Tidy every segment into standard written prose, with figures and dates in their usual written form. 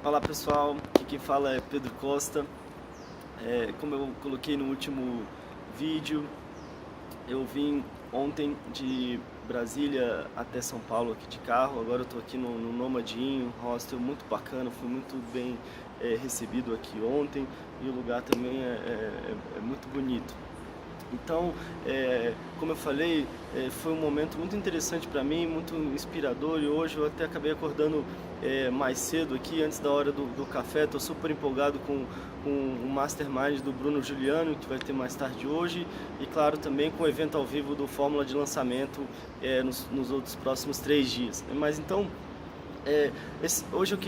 Olá pessoal, aqui quem fala é Pedro Costa. Como eu coloquei no último vídeo, eu vim ontem de Brasília até São Paulo aqui de carro. Agora eu estou aqui no Nomadinho, um hostel muito bacana, fui muito bem recebido aqui ontem e o lugar também é muito bonito. Então, como eu falei, foi um momento muito interessante para mim, muito inspirador, e hoje eu até acabei acordando mais cedo aqui, antes da hora do café. Estou super empolgado com o Mastermind do Bruno Giuliano, que vai ter mais tarde hoje, e claro, também com o evento ao vivo do Fórmula de lançamento nos outros próximos 3 dias. Mas então, hoje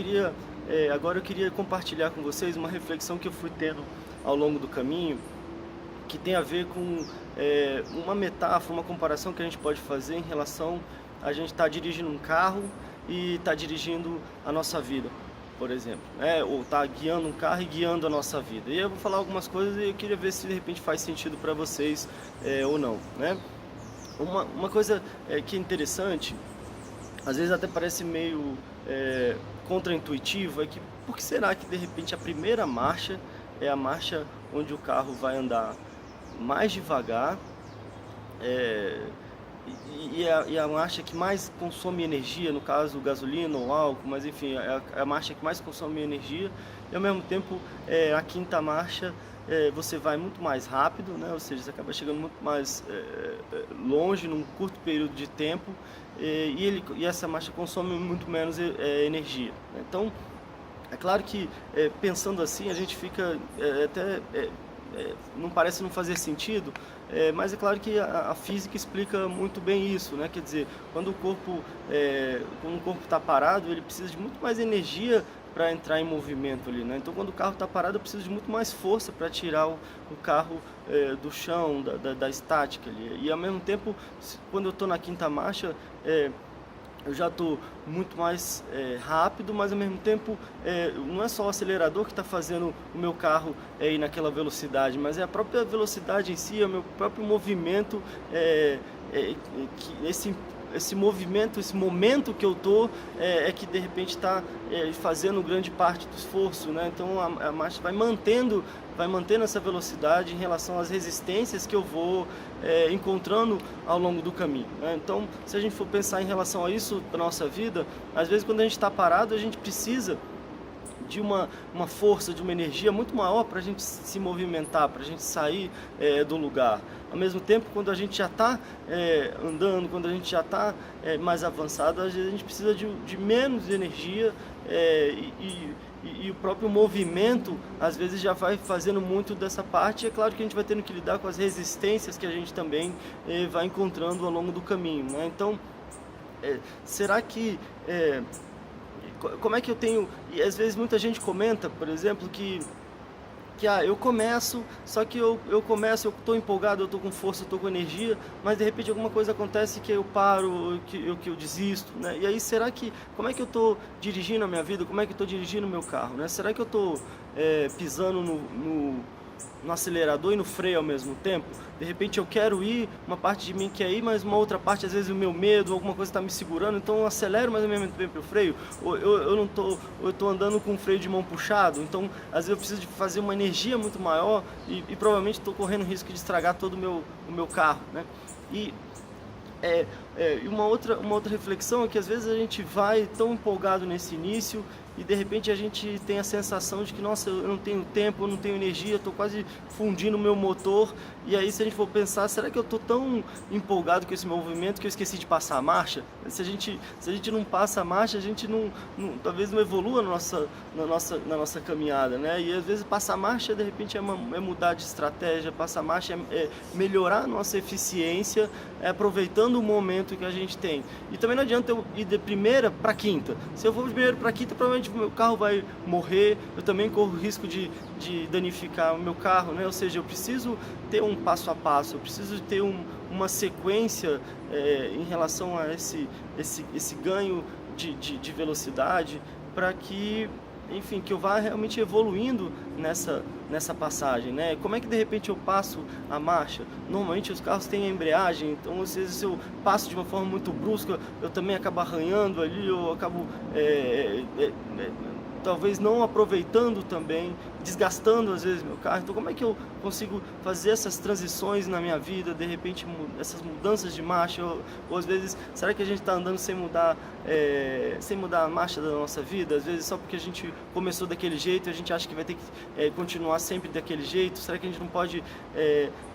agora eu queria compartilhar com vocês uma reflexão que eu fui tendo ao longo do caminho, que tem a ver com uma metáfora, uma comparação que a gente pode fazer em relação a gente estar dirigindo um carro e estar dirigindo a nossa vida, por exemplo, ou estar guiando um carro e guiando a nossa vida. E eu vou falar algumas coisas e eu queria ver se de repente faz sentido para vocês ou não, né? Uma coisa que é interessante, às vezes até parece meio contraintuitivo, é que por que será que de repente a primeira marcha é a marcha onde o carro vai andar mais devagar, e a marcha que mais consome energia, no caso gasolina ou álcool, mas enfim, é a marcha que mais consome energia, e ao mesmo tempo a quinta marcha você vai muito mais rápido, né? Ou seja, você acaba chegando muito mais longe num curto período de tempo, e essa marcha consome muito menos energia, né? Então, é claro que pensando assim a gente fica até não parece não fazer sentido, mas é claro que a física explica muito bem isso, né? Quer dizer, quando o corpo está parado, ele precisa de muito mais energia para entrar em movimento ali, né? Então, quando o carro está parado, eu preciso de muito mais força para tirar o carro do chão, da estática ali. E ao mesmo tempo, quando eu estou na quinta marcha, eu já estou muito mais rápido, mas ao mesmo tempo não é só o acelerador que está fazendo o meu carro ir naquela velocidade, mas é a própria velocidade em si, é o meu próprio movimento, esse movimento, esse momento que eu estou que de repente está fazendo grande parte do esforço, né? Então a marcha vai mantendo essa velocidade em relação às resistências que eu vou encontrando ao longo do caminho, né? Então, se a gente for pensar em relação a isso para nossa vida, às vezes quando a gente está parado, a gente precisa de uma força, de uma energia muito maior para a gente se movimentar, para a gente sair do lugar. Ao mesmo tempo, quando a gente já está andando, quando a gente já está mais avançado, às vezes a gente precisa de menos energia, e o próprio movimento às vezes já vai fazendo muito dessa parte. É claro que a gente vai tendo que lidar com as resistências que a gente também vai encontrando ao longo do caminho, né? Então, será que como é que eu tenho, e às vezes muita gente comenta, por exemplo, que eu começo, só que eu começo, eu estou empolgado, eu estou com força, eu estou com energia, mas de repente alguma coisa acontece que eu paro, que eu desisto, né? E aí como é que eu estou dirigindo a minha vida, como é que eu estou dirigindo o meu carro, né? Será que eu estou pisando no acelerador e no freio ao mesmo tempo? De repente eu quero ir, uma parte de mim quer ir, mas uma outra parte, às vezes o meu medo, alguma coisa está me segurando, então eu acelero, mas ao mesmo tempo eu freio. Ou eu estou andando com o freio de mão puxado, então às vezes eu preciso de fazer uma energia muito maior e provavelmente estou correndo o risco de estragar todo o meu carro, né? E uma outra reflexão é que às vezes a gente vai tão empolgado nesse início e de repente a gente tem a sensação de que, nossa, eu não tenho tempo, eu não tenho energia, estou quase fundindo o meu motor. E aí, se a gente for pensar, será que eu estou tão empolgado com esse movimento que eu esqueci de passar a marcha? Se a gente não passa a marcha, a gente talvez não evolua na nossa caminhada, né? E às vezes passar a marcha, de repente, é mudar de estratégia, passar a marcha é melhorar a nossa eficiência, aproveitando o momento que a gente tem. E também não adianta eu ir de primeira para quinta. Se eu for de primeira para quinta, provavelmente o meu carro vai morrer, eu também corro o risco de danificar o meu carro, né? Ou seja, eu preciso ter um passo a passo, eu preciso ter uma sequência em relação a esse ganho de velocidade, para que, enfim, que eu vá realmente evoluindo nessa passagem, né? Como é que de repente eu passo a marcha? Normalmente os carros têm a embreagem, então às vezes se eu passo de uma forma muito brusca, eu também acabo arranhando ali, eu acabo talvez não aproveitando também, desgastando às vezes meu carro. Então como é que eu consigo fazer essas transições na minha vida, de repente essas mudanças de marcha, ou às vezes, será que a gente está andando sem mudar a marcha da nossa vida? Às vezes só porque a gente começou daquele jeito, a gente acha que vai ter que continuar sempre daquele jeito. Será que a gente não pode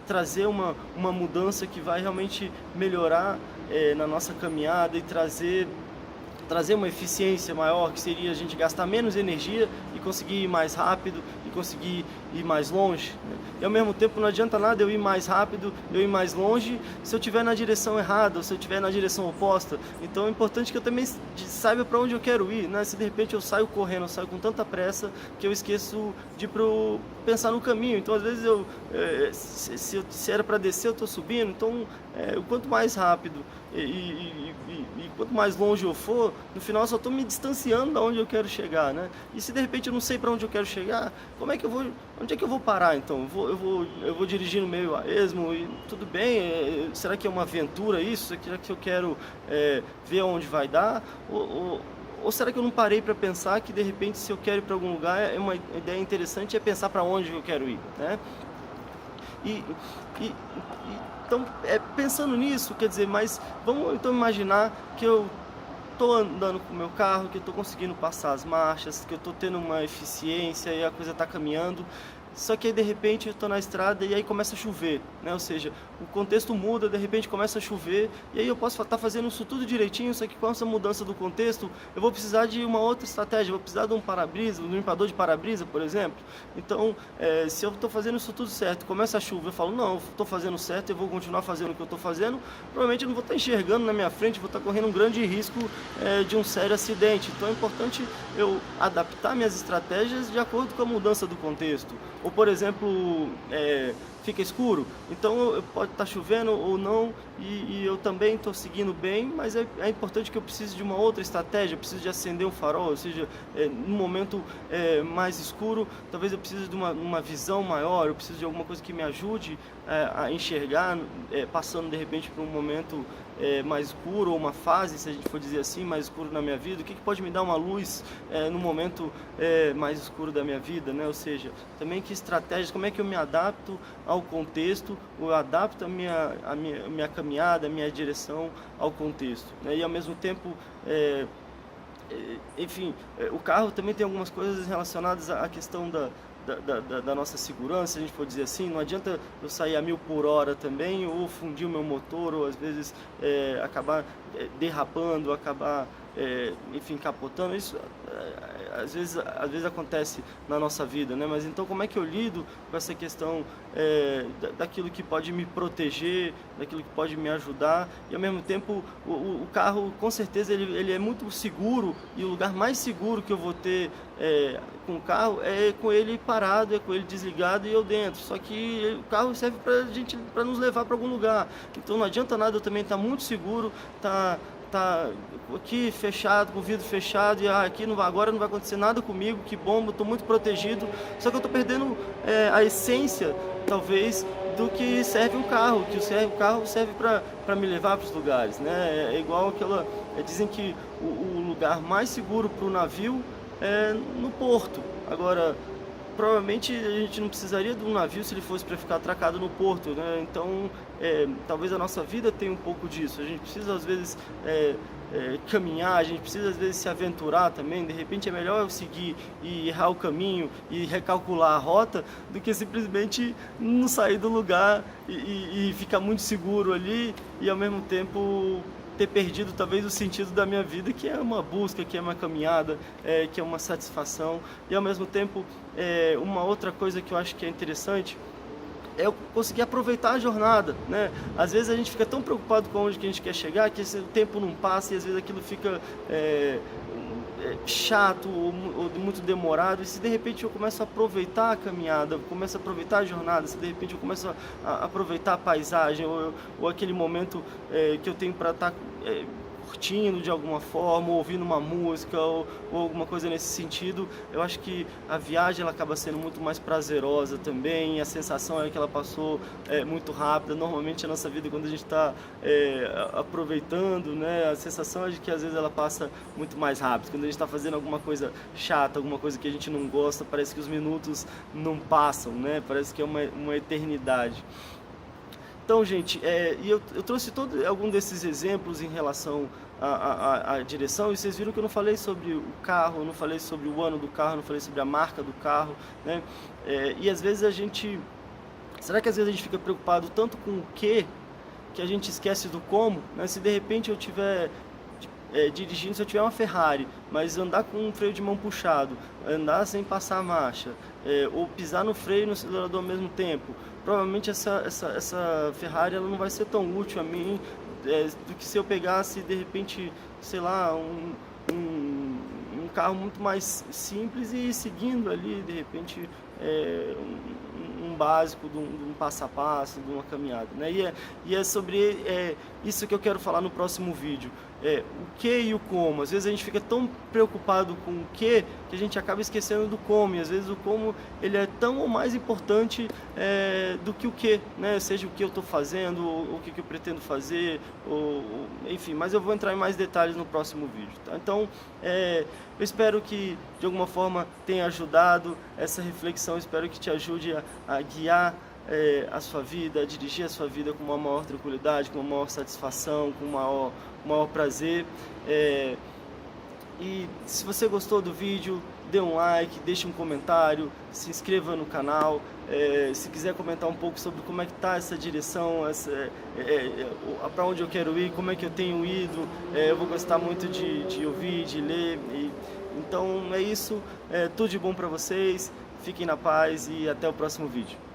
trazer uma mudança que vai realmente melhorar na nossa caminhada e trazer uma eficiência maior, que seria a gente gastar menos energia e conseguir ir mais rápido e conseguir ir mais longe, né? E ao mesmo tempo não adianta nada eu ir mais rápido, eu ir mais longe, se eu estiver na direção errada, ou se eu estiver na direção oposta. Então é importante que eu também saiba para onde eu quero ir, né? Se de repente eu saio correndo, eu saio com tanta pressa que eu esqueço de pensar no caminho. Então às vezes se era para descer, eu estou subindo. Então o quanto mais rápido e quanto mais longe eu for, no final eu só estou me distanciando da onde eu quero chegar, né? E se de repente eu não sei para onde eu quero chegar, onde é que eu vou parar então? Eu vou dirigir no meio a esmo e tudo bem, será que é uma aventura isso? Será que eu quero ver onde vai dar? Ou será que eu não parei para pensar que de repente se eu quero ir para algum lugar, uma ideia interessante é pensar para onde eu quero ir, né? Então, pensando nisso, quer dizer, mas vamos então imaginar que eu estou andando com o meu carro, que eu estou conseguindo passar as marchas, que eu estou tendo uma eficiência e a coisa está caminhando. Só que aí de repente eu estou na estrada e aí começa a chover, né? Ou seja, o contexto muda, de repente começa a chover e aí eu posso estar fazendo isso tudo direitinho, só que com essa mudança do contexto eu vou precisar de uma outra estratégia, eu vou precisar de um para-brisa, um limpador de para-brisa, por exemplo. Então, se eu estou fazendo isso tudo certo, começa a chuva, eu falo, não, eu estou fazendo certo, eu vou continuar fazendo o que eu estou fazendo, provavelmente eu não vou estar enxergando na minha frente, vou estar correndo um grande risco de um sério acidente. Então é importante eu adaptar minhas estratégias de acordo com a mudança do contexto. Ou, por exemplo, fica escuro, então pode estar chovendo ou não, e eu também estou seguindo bem, mas é importante que eu precise de uma outra estratégia, eu preciso de acender um farol, ou seja, num momento mais escuro, talvez eu precise de uma visão maior, eu preciso de alguma coisa que me ajude a enxergar, passando de repente por um momento mais escuro, ou uma fase, se a gente for dizer assim, mais escuro na minha vida. O que pode me dar uma luz no momento mais escuro da minha vida, né? Ou seja, também que estratégias, como é que eu me adapto ao contexto, eu adapto a minha caminhada, a minha direção ao contexto, né? E ao mesmo tempo, enfim, o carro também tem algumas coisas relacionadas à questão da nossa segurança, a gente pode dizer assim. Não adianta eu sair a 1000 por hora também, ou fundir o meu motor, ou às vezes acabar derrapando, acabar enfim, capotando. Isso às vezes acontece na nossa vida, né? Mas então como é que eu lido com essa questão daquilo que pode me proteger, daquilo que pode me ajudar, e ao mesmo tempo o carro, com certeza, ele é muito seguro, e o lugar mais seguro que eu vou ter com o carro é com ele parado, é com ele desligado e eu dentro. Só que o carro serve para nos levar para algum lugar, então não adianta nada eu também estar muito seguro, tá aqui fechado, com o vidro fechado, e aqui agora não vai acontecer nada comigo, que bom, eu estou muito protegido, só que eu estou perdendo a essência, talvez, do que serve um carro, o carro serve para me levar para os lugares, né? É igual dizem que o lugar mais seguro para o navio é no porto. Agora, provavelmente a gente não precisaria de um navio se ele fosse para ficar atracado no porto, né? Então, talvez a nossa vida tenha um pouco disso. A gente precisa, às vezes, caminhar, a gente precisa, às vezes, se aventurar também. De repente é melhor eu seguir e errar o caminho e recalcular a rota do que simplesmente não sair do lugar e ficar muito seguro ali e, ao mesmo tempo, ter perdido talvez o sentido da minha vida, que é uma busca, que é uma caminhada, que é uma satisfação. E ao mesmo tempo, uma outra coisa que eu acho que é interessante é eu conseguir aproveitar a jornada, né? Às vezes a gente fica tão preocupado com onde que a gente quer chegar, que o tempo não passa e às vezes aquilo fica chato ou muito demorado. E se de repente eu começo a aproveitar a caminhada, eu começo a aproveitar a jornada, se de repente eu começo a aproveitar a paisagem ou aquele momento que eu tenho para estar curtindo de alguma forma, ouvindo uma música ou alguma coisa nesse sentido, eu acho que a viagem ela acaba sendo muito mais prazerosa também, a sensação é que ela passou muito rápida. Normalmente a nossa vida, quando a gente está aproveitando, né, a sensação é de que às vezes ela passa muito mais rápido. Quando a gente está fazendo alguma coisa chata, alguma coisa que a gente não gosta, parece que os minutos não passam, né? Parece que é uma eternidade. Então, gente, eu trouxe algum desses exemplos em relação à direção, e vocês viram que eu não falei sobre o carro, eu não falei sobre o ano do carro, eu não falei sobre a marca do carro, né? E às vezes será que às vezes a gente fica preocupado tanto com o que a gente esquece do como, né? Se de repente eu tiver dirigindo, se eu tiver uma Ferrari, mas andar com um freio de mão puxado, andar sem passar a marcha, ou pisar no freio e no acelerador ao mesmo tempo, provavelmente essa Ferrari ela não vai ser tão útil a mim do que se eu pegasse de repente, sei lá, um carro muito mais simples e ir seguindo ali de repente um básico de um passo a passo, de uma caminhada, né? E é sobre isso que eu quero falar no próximo vídeo. O que e o como. Às vezes a gente fica tão preocupado com o que a gente acaba esquecendo do como, e às vezes o como ele é tão ou mais importante do que o que, né? Seja o que eu estou fazendo, ou o que eu pretendo fazer, enfim, mas eu vou entrar em mais detalhes no próximo vídeo, tá? Então, eu espero que de alguma forma tenha ajudado essa reflexão, espero que te ajude a guiar a sua vida, a dirigir a sua vida com uma maior tranquilidade, com uma maior satisfação, com maior prazer. E se você gostou do vídeo, dê um like, deixe um comentário, se inscreva no canal. Se quiser comentar um pouco sobre como é que está essa direção, para onde eu quero ir, como é que eu tenho ido, eu vou gostar muito de ouvir, de ler. Então é isso, tudo de bom para vocês, fiquem na paz e até o próximo vídeo.